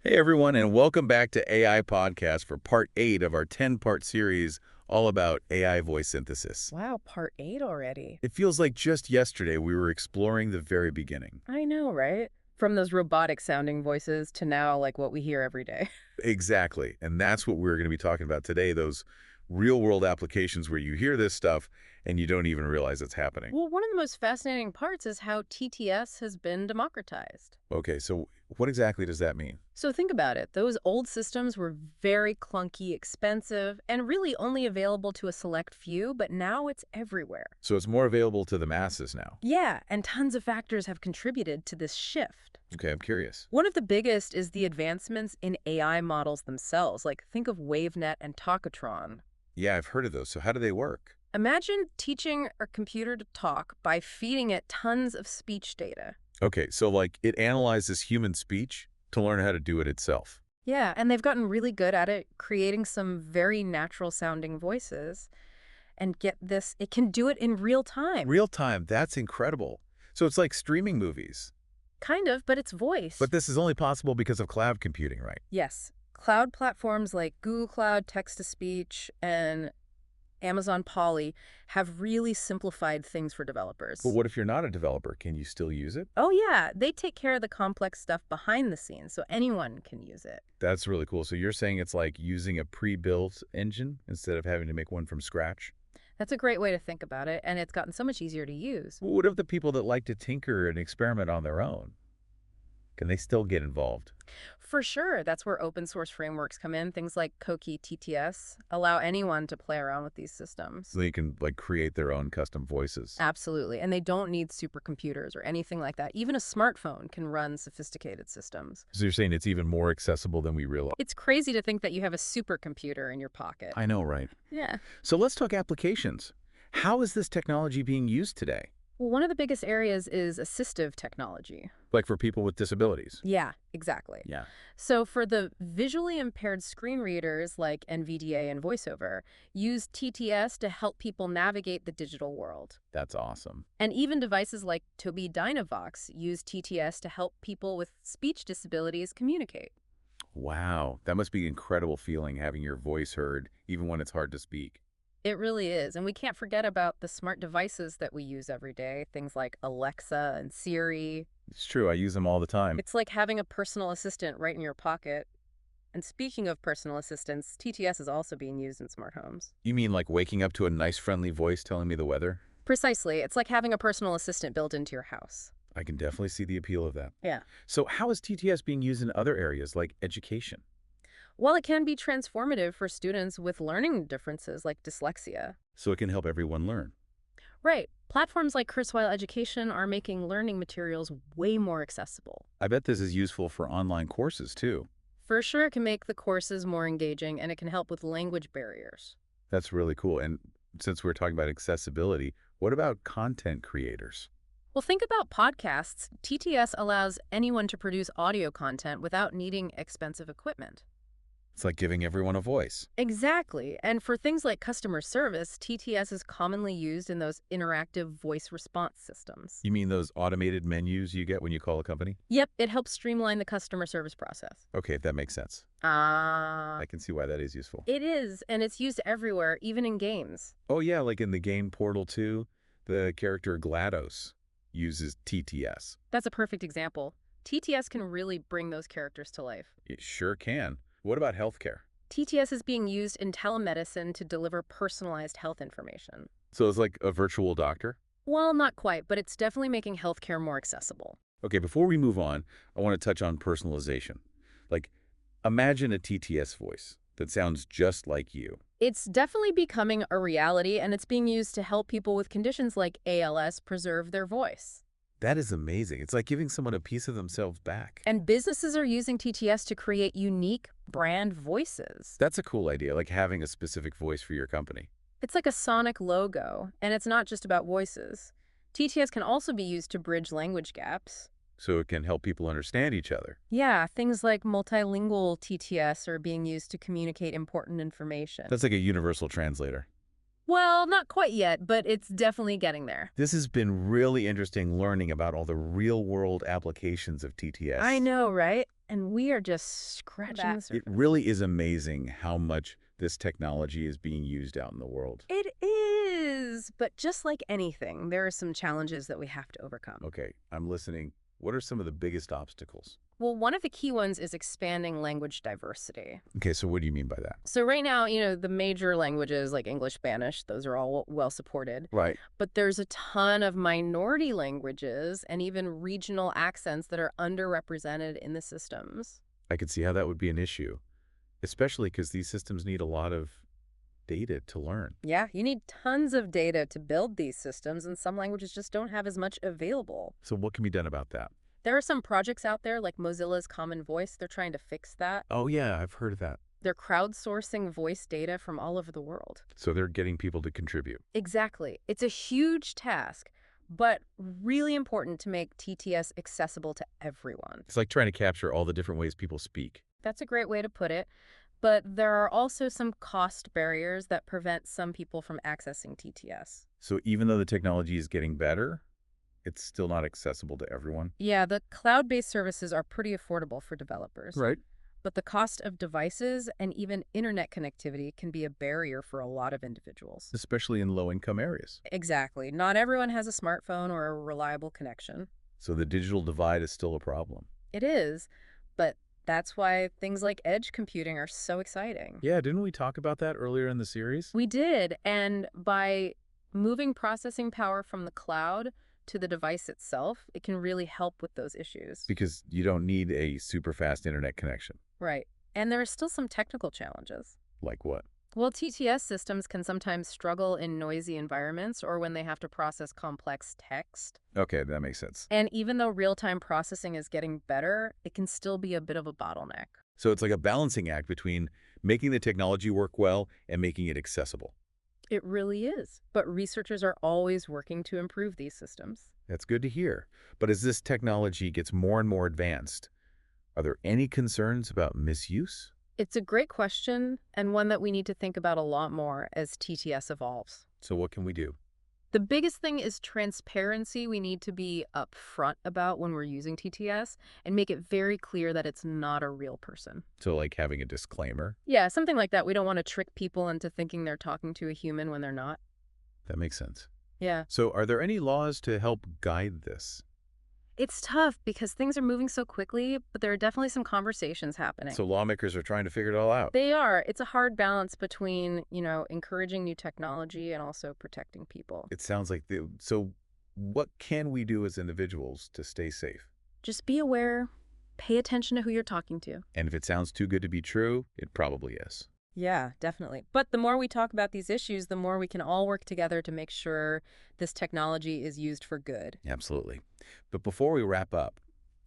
Hey everyone, and welcome back to AI Podcast for part 8 of our 10-part series all about AI voice synthesis. Wow, part 8 already. It feels like just yesterday we were exploring the very beginning. I know, right? From those robotic sounding voices to now like what we hear every day. Exactly, and that's what we're going to be talking about today, those real-world applications where you hear this stuff and you don't even realize it's happening. Well, one of the most fascinating parts is how TTS has been democratized. Okay, so what exactly does that mean? So think about it. Those old systems were very clunky, expensive, and really only available to a select few, but now it's everywhere. So it's more available to the masses now. Yeah, and tons of factors have contributed to this shift. Okay, I'm curious. One of the biggest is the advancements in AI models themselves, like think of WaveNet and Talkatron. Yeah, I've heard of those. So how do they work? Imagine teaching a computer to talk by feeding it tons of speech data. Okay, so like it analyzes human speech to learn how to do it itself. Yeah, and they've gotten really good at it, creating some very natural sounding voices. And get this, it can do it in real time. Real time, that's incredible. So it's like streaming movies. Kind of, but it's voice. But this is only possible because of cloud computing, right? Yes, cloud platforms like Google Cloud, text-to-speech, and Amazon Poly have really simplified things for developers. But what if you're not a developer? Can you still use it? Oh yeah, they take care of the complex stuff behind the scenes, so anyone can use it. That's really cool. So you're saying it's like using a pre-built engine instead of having to make one from scratch? That's a great way to think about it, and it's gotten so much easier to use. What of the people that like to tinker and experiment on their own? Can they still get involved? For sure, that's where open source frameworks come in. Things like Koki TTS allow anyone to play around with these systems. So they can like create their own custom voices. Absolutely, and they don't need supercomputers or anything like that. Even a smartphone can run sophisticated systems. So you're saying it's even more accessible than we realize? It's crazy to think that you have a supercomputer in your pocket. I know, right? Yeah. So let's talk applications. How is this technology being used today? Well, one of the biggest areas is assistive technology. Like for people with disabilities? Yeah, exactly. Yeah. So for the visually impaired screen readers like NVDA and VoiceOver, use TTS to help people navigate the digital world. That's awesome. And even devices like Tobii Dynavox use TTS to help people with speech disabilities communicate. Wow. That must be an incredible feeling having your voice heard, even when it's hard to speak. It really is. And we can't forget about the smart devices that we use every day, things like Alexa and Siri. It's true. I use them all the time. It's like having a personal assistant right in your pocket. And speaking of personal assistants, TTS is also being used in smart homes. You mean like waking up to a nice, friendly voice telling me the weather? Precisely. It's like having a personal assistant built into your house. I can definitely see the appeal of that. Yeah. So how is TTS being used in other areas like education? While it can be transformative for students with learning differences like dyslexia. So it can help everyone learn. Right. Platforms like Kurzweil Education are making learning materials way more accessible. I bet this is useful for online courses too. For sure, it can make the courses more engaging, and it can help with language barriers. That's really cool. And since we're talking about accessibility, what about content creators? Well, think about podcasts. TTS allows anyone to produce audio content without needing expensive equipment. It's like giving everyone a voice. Exactly. And for things like customer service, TTS is commonly used in those interactive voice response systems. You mean those automated menus you get when you call a company? Yep, it helps streamline the customer service process. Okay, that makes sense. Ah. I can see why that is useful. It is, and it's used everywhere, even in games. Oh yeah, like in the game Portal 2, the character GLaDOS uses TTS. That's a perfect example. TTS can really bring those characters to life. It sure can. What about healthcare? TTS is being used in telemedicine to deliver personalized health information. So it's like a virtual doctor? Well, not quite, but it's definitely making healthcare more accessible. Okay, before we move on, I want to touch on personalization. Like, imagine a TTS voice that sounds just like you. It's definitely becoming a reality, and it's being used to help people with conditions like ALS preserve their voice. That is amazing. It's like giving someone a piece of themselves back. And businesses are using TTS to create unique brand voices. That's a cool idea, like having a specific voice for your company. It's like a sonic logo, and it's not just about voices. TTS can also be used to bridge language gaps. So it can help people understand each other. Yeah, things like multilingual TTS are being used to communicate important information. That's like a universal translator. Well, not quite yet, but it's definitely getting there. This has been really interesting learning about all the real-world applications of I TTS. know, right? And we are just scratching the It surface. really is amazing how much this technology is being used out in the world. It is, but just like anything, there are some challenges that we have to overcome. Okay, I'm listening. What are some of the biggest obstacles? Well, one of the key ones is expanding language diversity. Okay, so what do you mean by that? So right now, the major languages like English, Spanish, those are all well supported. Right. But there's a ton of minority languages and even regional accents that are underrepresented in the systems. I could see how that would be an issue, especially because these systems need a lot of data to learn. Yeah, you need tons of data to build these systems, and some languages just don't have as much available. So what can be done about that? There are some projects out there like Mozilla's Common Voice. They're trying to fix that. Oh, yeah, I've heard of that. They're crowdsourcing voice data from all over the world. So they're getting people to contribute. Exactly. It's a huge task, but really important to make TTS accessible to everyone. It's like trying to capture all the different ways people speak. That's a great way to put it. But there are also some cost barriers that prevent some people from accessing TTS. So even though the technology is getting better, it's still not accessible to everyone. Yeah, the cloud-based services are pretty affordable for developers. Right. But the cost of devices and even internet connectivity can be a barrier for a lot of individuals. Especially in low-income areas. Exactly. Not everyone has a smartphone or a reliable connection. So the digital divide is still a problem. It is, but that's why things like edge computing are so exciting. Yeah, didn't we talk about that earlier in the series? We did, and by moving processing power from the cloud to the device itself, it can really help with those issues. Because you don't need a super fast internet connection. Right. And there are still some technical challenges. Like what? Well, TTS systems can sometimes struggle in noisy environments or when they have to process complex text. Okay, that makes sense. And even though real-time processing is getting better, it can still be a bit of a bottleneck. So it's like a balancing act between making the technology work well and making it accessible. It really is. But researchers are always working to improve these systems. That's good to hear. But as this technology gets more and more advanced, are there any concerns about misuse? It's a great question, and one that we need to think about a lot more as TTS evolves. So what can we do? The biggest thing is transparency. We need to be upfront about when we're using TTS and make it very clear that it's not a real person. So like having a disclaimer? Yeah, something like that. We don't want to trick people into thinking they're talking to a human when they're not. That makes sense. Yeah. So are there any laws to help guide this? It's tough because things are moving so quickly, but there are definitely some conversations happening. So lawmakers are trying to figure it all out. They are. It's a hard balance between, encouraging new technology and also protecting people. It sounds like so what can we do as individuals to stay safe? Just be aware, pay attention to who you're talking to. And if it sounds too good to be true, it probably is. Yeah, definitely. But the more we talk about these issues, the more we can all work together to make sure this technology is used for good. Absolutely. But before we wrap up,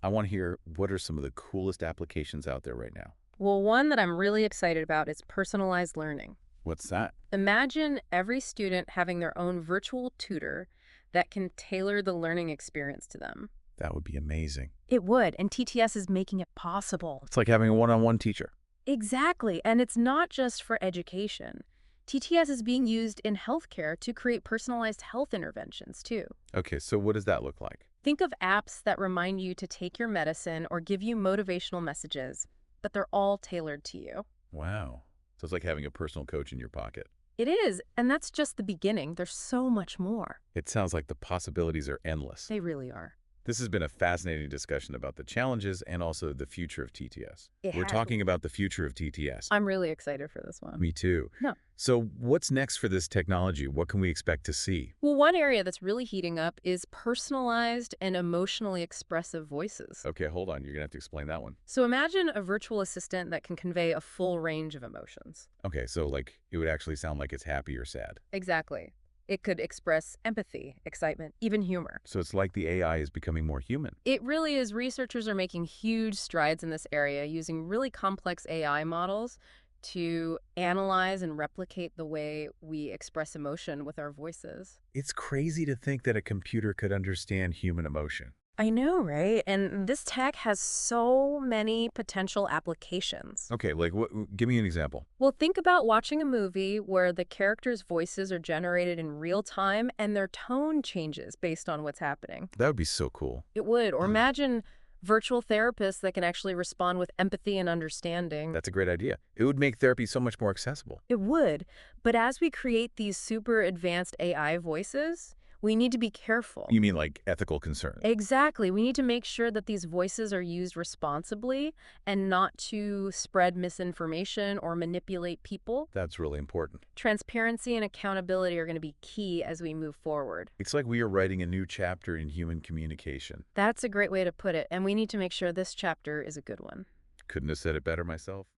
I want to hear what are some of the coolest applications out there right now? Well, one that I'm really excited about is personalized learning. What's that? Imagine every student having their own virtual tutor that can tailor the learning experience to them. That would be amazing. It would, and TTS is making it possible. It's like having a one-on-one teacher. Exactly, and it's not just for education. TTS is being used in healthcare to create personalized health interventions, too. Okay, so what does that look like? Think of apps that remind you to take your medicine or give you motivational messages, but they're all tailored to you. Wow. So it's like having a personal coach in your pocket. It is, and that's just the beginning. There's so much more. It sounds like the possibilities are endless. They really are. This has been a fascinating discussion about the challenges and also the future of TTS. We're has talking about the future of TTS. I'm really excited for this one. Me too. No. So what's next for this technology? What can we expect to see? Well, one area that's really heating up is personalized and emotionally expressive voices. Okay, hold on. You're going to have to explain that one. So imagine a virtual assistant that can convey a full range of emotions. Okay, so like it would actually sound like it's happy or sad. Exactly. It could express empathy, excitement, even humor. So it's like the AI is becoming more human. It really is. Researchers are making huge strides in this area using really complex AI models to analyze and replicate the way we express emotion with our voices. It's crazy to think that a computer could understand human emotion. I know, right? And this tech has so many potential applications. Okay, like what? Give me an example. Well, think about watching a movie where the characters' voices are generated in real time and their tone changes based on what's happening. That would be so cool. It would. Or imagine virtual therapists that can actually respond with empathy and understanding. That's a great idea. It would make therapy so much more accessible. It would. But as we create these super advanced AI voices, we need to be careful. You mean like ethical concerns? Exactly. We need to make sure that these voices are used responsibly and not to spread misinformation or manipulate people. That's really important. Transparency and accountability are going to be key as we move forward. It's like we are writing a new chapter in human communication. That's a great way to put it, and we need to make sure this chapter is a good one. Couldn't have said it better myself.